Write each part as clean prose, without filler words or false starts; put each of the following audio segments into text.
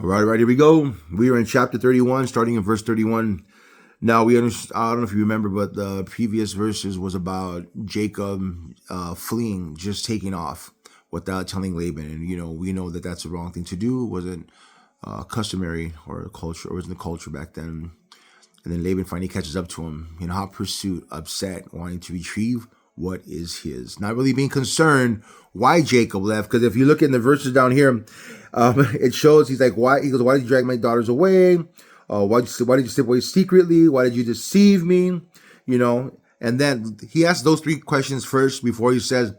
All right, here we go. We are in chapter 31, starting in verse 31. Now, I don't know if you remember, but the previous verses was about Jacob fleeing, just taking off without telling Laban. And, we know that that's the wrong thing to do. It wasn't customary or a culture, or wasn't the culture back then. And then Laban finally catches up to him in hot pursuit, upset, wanting to retrieve what is his. Not really being concerned why Jacob left, because if you look in the verses down here, it shows he's like, why? He goes, why did you drag my daughters away? Why did you slip away secretly? Why did you deceive me? And then he asks those three questions first before he says,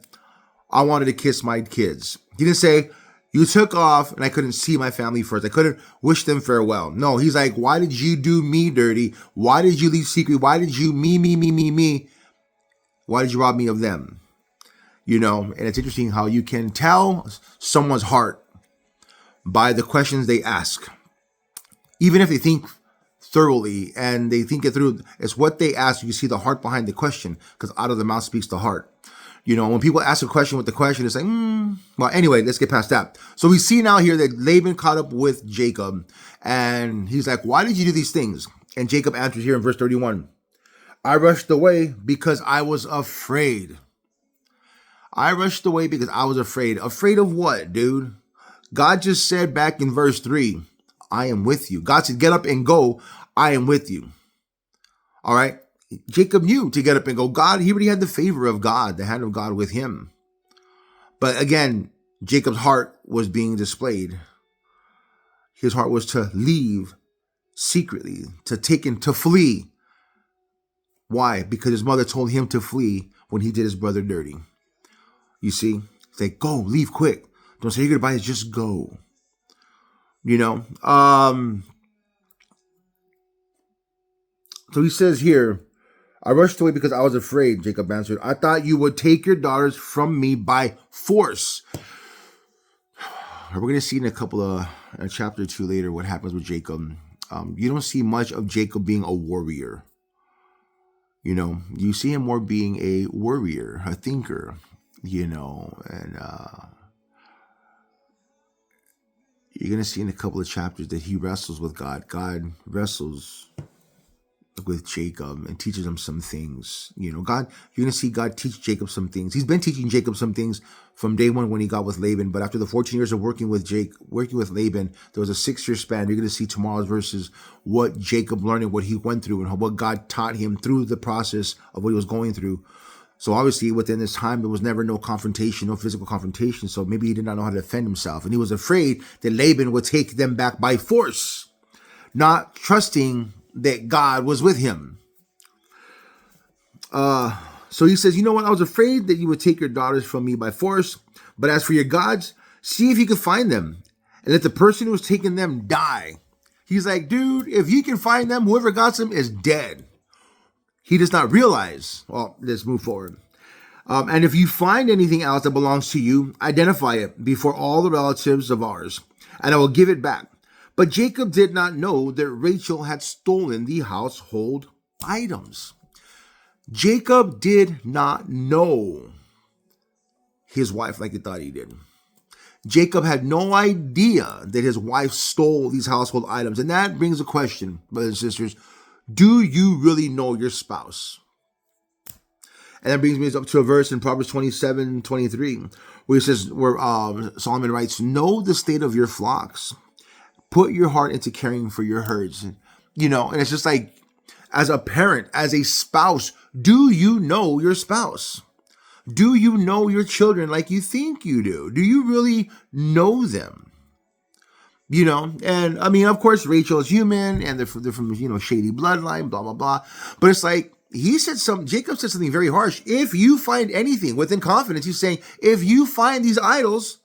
I wanted to kiss my kids. He didn't say, you took off and I couldn't see my family first. I couldn't wish them farewell. No, he's like, why did you do me dirty? Why did you leave secret? Why did you me? Why did you rob me of them? And it's interesting how you can tell someone's heart by the questions they ask. Even if they think thoroughly and they think it through, it's what they ask. You see the heart behind the question, because out of the mouth speaks the heart. When people ask a question with the question, it's like, Well, anyway, let's get past that. So we see now here that Laban caught up with Jacob, and he's like, why did you do these things? And Jacob answers here in verse 31. I rushed away because I was afraid. I rushed away because I was afraid. Afraid of what, dude? God just said back in verse 3, I am with you. God said, get up and go. I am with you. All right. Jacob knew to get up and go. God, he already had the favor of God, the hand of God with him. But again, Jacob's heart was being displayed. His heart was to leave secretly, to flee. Why? Because his mother told him to flee when he did his brother dirty. You see, say, go, leave quick. Don't say your goodbyes, just go. So he says here, I rushed away because I was afraid, Jacob answered. I thought you would take your daughters from me by force. We're going to see in a chapter or two later what happens with Jacob. You don't see much of Jacob being a warrior. You see him more being a worrier, a thinker, and you're going to see in a couple of chapters that he wrestles with God. God wrestles with Jacob and teaches him some things. You're going to see God teach Jacob some things. He's been teaching Jacob some things from day one when he got with Laban. But after the 14 years of working with Laban, there was a 6-year span. You're going to see tomorrow's verses what Jacob learned and what he went through and what God taught him through the process of what he was going through. So obviously within this time, there was never no confrontation, no physical confrontation. So maybe he did not know how to defend himself. And he was afraid that Laban would take them back by force, not trusting that God was with him. So he says, you know what? I was afraid that you would take your daughters from me by force. But as for your gods, see if you can find them and let the person who was taking them die. He's like, dude, if you can find them, whoever got them is dead. He does not realize. Well, let's move forward. And if you find anything else that belongs to you, identify it before all the relatives of ours, and I will give it back. But Jacob did not know that Rachel had stolen the household items. Jacob did not know his wife like he thought he did. Jacob had no idea that his wife stole these household items. And that brings a question, brothers and sisters. Do you really know your spouse? And that brings me up to a verse in Proverbs 27:23, where Solomon writes, know the state of your flocks. Put your heart into caring for your herds. And it's just like, as a parent, as a spouse, do you know your spouse? Do you know your children like you think you do? Do you really know them? And I mean, of course, Rachel is human and they're from shady bloodline, blah, blah, blah. But it's like, Jacob said something very harsh. If you find anything within confidence, he's saying, if you find these idols,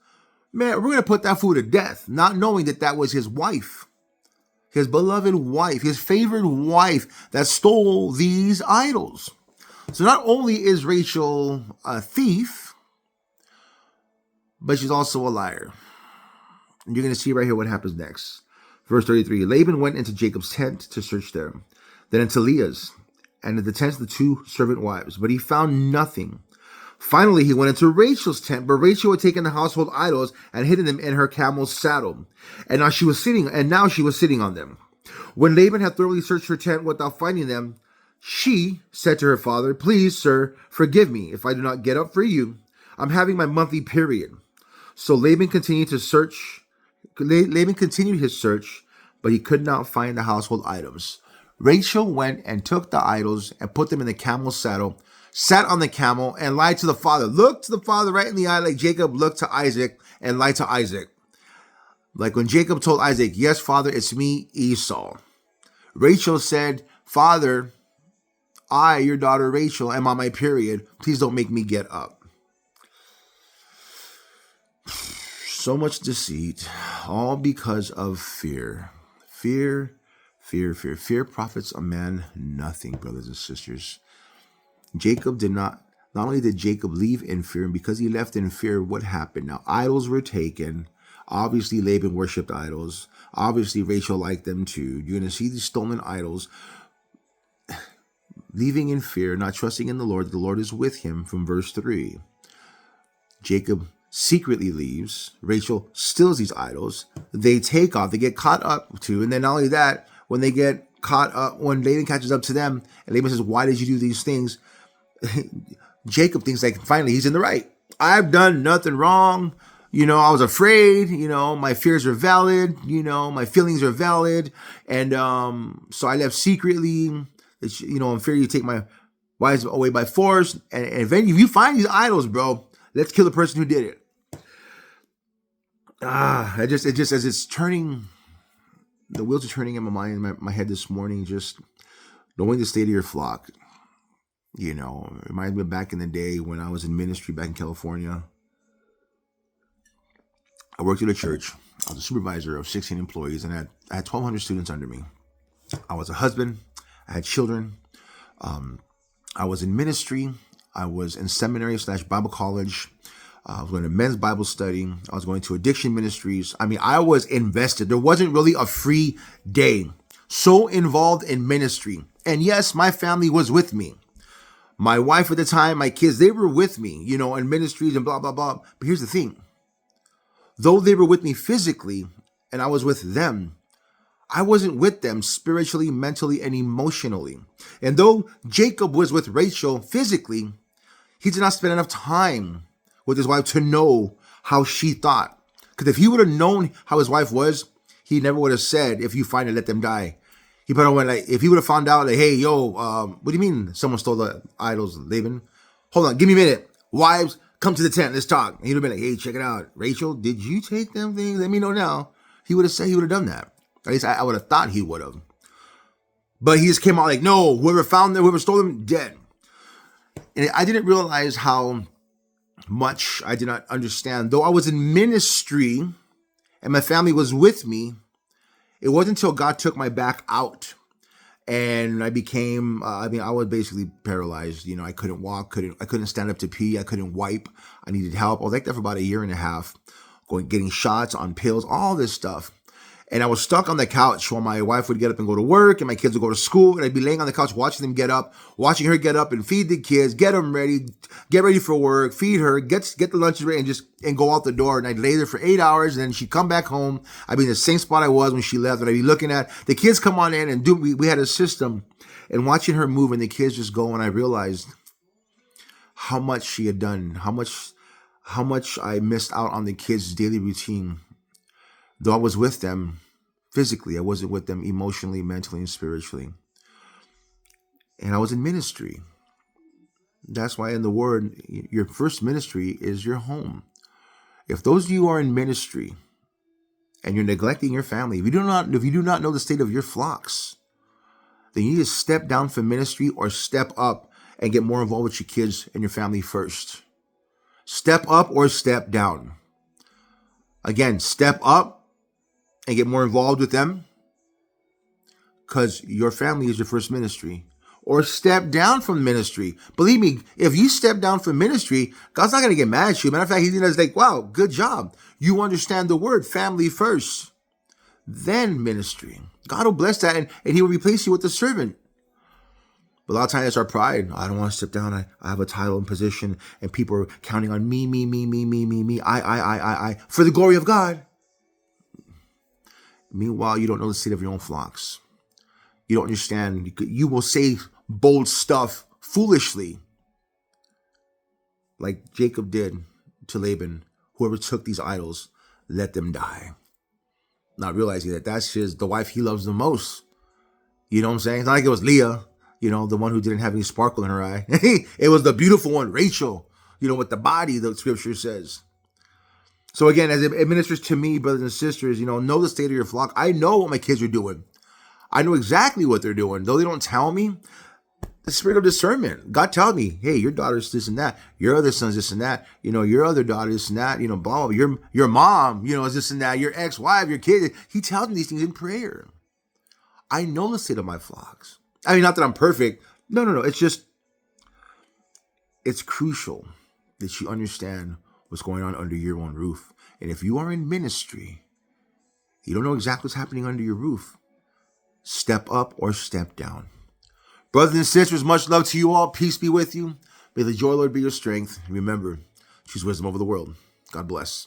man, we're going to put that fool to death, not knowing that was his wife, his beloved wife, his favorite wife that stole these idols. So not only is Rachel a thief, but she's also a liar. And you're going to see right here what happens next. Verse 33, Laban went into Jacob's tent to search there, then into Leah's, and into the tents of the 2 servant wives. But he found nothing. Finally, he went into Rachel's tent, but Rachel had taken the household idols and hidden them in her camel's saddle. Now she was sitting on them. When Laban had thoroughly searched her tent without finding them, she said to her father, "Please, sir, forgive me if I do not get up for you. I'm having my monthly period." So Laban continued his search, but he could not find the household items. Rachel went and took the idols and put them in the camel's saddle, sat on the camel, and lied to the father. Looked to the father right in the eye like Jacob looked to Isaac and lied to Isaac. Like when Jacob told Isaac, "Yes, father, it's me, Esau." Rachel said, "Father, I, your daughter Rachel, am on my period. Please don't make me get up." So much deceit, all because of fear. Fear profits a man nothing, brothers and sisters. Not only did Jacob leave in fear, and because he left in fear, what happened? Now, idols were taken. Obviously, Laban worshipped idols. Obviously, Rachel liked them too. You're going to see these stolen idols. Leaving in fear, not trusting in the Lord is with him from verse 3. Jacob secretly leaves. Rachel steals these idols. They take off. They get caught up to. And then not only that, when they get caught up, when Laban catches up to them, and Laban says, "Why did you do these things?" Jacob thinks like finally he's in the right. I've done nothing wrong. I was afraid. My fears are valid. My feelings are valid. And so I left secretly. I'm fear you take my wives away by force. And if you find these idols, bro, let's kill the person who did it. It just as it's turning, the wheels are turning in my mind, my head this morning, just knowing the state of your flock. It reminds me of back in the day when I was in ministry back in California. I worked at a church. I was a supervisor of 16 employees, and I had 1,200 students under me. I was a husband. I had children. I was in ministry. I was in seminary / Bible college. I was going to men's Bible study. I was going to addiction ministries. I was invested. There wasn't really a free day. So involved in ministry. And yes, my family was with me. My wife at the time, my kids, they were with me, in ministries and blah, blah, blah. But here's the thing. Though they were with me physically and I was with them, I wasn't with them spiritually, mentally, and emotionally. And though Jacob was with Rachel physically, he did not spend enough time with his wife to know how she thought. Because if he would have known how his wife was, he never would have said, "If you find it, let them die." He probably went like, if he would have found out, like, "Hey, yo, what do you mean someone stole the idols, Laban? Hold on, give me a minute. Wives, come to the tent, let's talk." And he'd have been like, "Hey, check it out. Rachel, did you take them things? Let me know now." He would have done that. At least I would have thought he would have. But he just came out like, "No, whoever found them, whoever stole them, dead." And I didn't realize how much I did not understand. Though I was in ministry and my family was with me, it wasn't until God took my back out and I became, I was basically paralyzed. I couldn't walk, I couldn't stand up to pee, I couldn't wipe. I needed help. I was like that for about 1.5 years, getting shots on pills, all this stuff. And I was stuck on the couch while my wife would get up and go to work and my kids would go to school. And I'd be laying on the couch watching them get up, watching her get up and feed the kids, get them ready, get ready for work, feed her, get the lunches ready and go out the door. And I'd lay there for 8 hours and then she'd come back home. I'd be in the same spot I was when she left. And I'd be looking at the kids come on in and we had a system, and watching her move and the kids just go. And I realized how much she had done, how much I missed out on the kids' daily routine. Though I was with them physically, I wasn't with them emotionally, mentally, and spiritually. And I was in ministry. That's why in the word, your first ministry is your home. If those of you are in ministry and you're neglecting your family, if you do not know the state of your flocks, then you need to step down from ministry or step up and get more involved with your kids and your family first. Step up or step down. Again, step up and get more involved with them because your family is your first ministry. Or step down from ministry. Believe me, if you step down from ministry, God's not going to get mad at you. Matter of fact, He's going to say, "Wow, good job. You understand the word, family first, then ministry." God will bless that and He will replace you with a servant. But a lot of times it's our pride. I don't want to step down. I have a title and position, and people are counting on me, me, me, me, me, me, me, I, for the glory of God. Meanwhile, you don't know the state of your own flocks. You don't understand. You will say bold stuff foolishly, like Jacob did to Laban. Whoever took these idols, let them die. Not realizing that that's the wife he loves the most. You know what I'm saying? It's not like it was Leah, the one who didn't have any sparkle in her eye. It was the beautiful one, Rachel, with the body, the scripture says. So again, as it ministers to me, brothers and sisters, know the state of your flock. I know what my kids are doing. I know exactly what they're doing. Though they don't tell me, the spirit of discernment. God tells me, hey, your daughter's this and that. Your other son's this and that. Your other daughter this and that. Blah, blah. Your mom, is this and that. Your ex-wife, your kid. He tells me these things in prayer. I know the state of my flocks. I mean, not that I'm perfect. No. It's just, it's crucial that you understand what's going on under your own roof. And if you are in ministry, you don't know exactly what's happening under your roof. Step up or step down. Brothers and sisters, much love to you all. Peace be with you. May the joy of the Lord be your strength. Remember, choose wisdom over the world. God bless.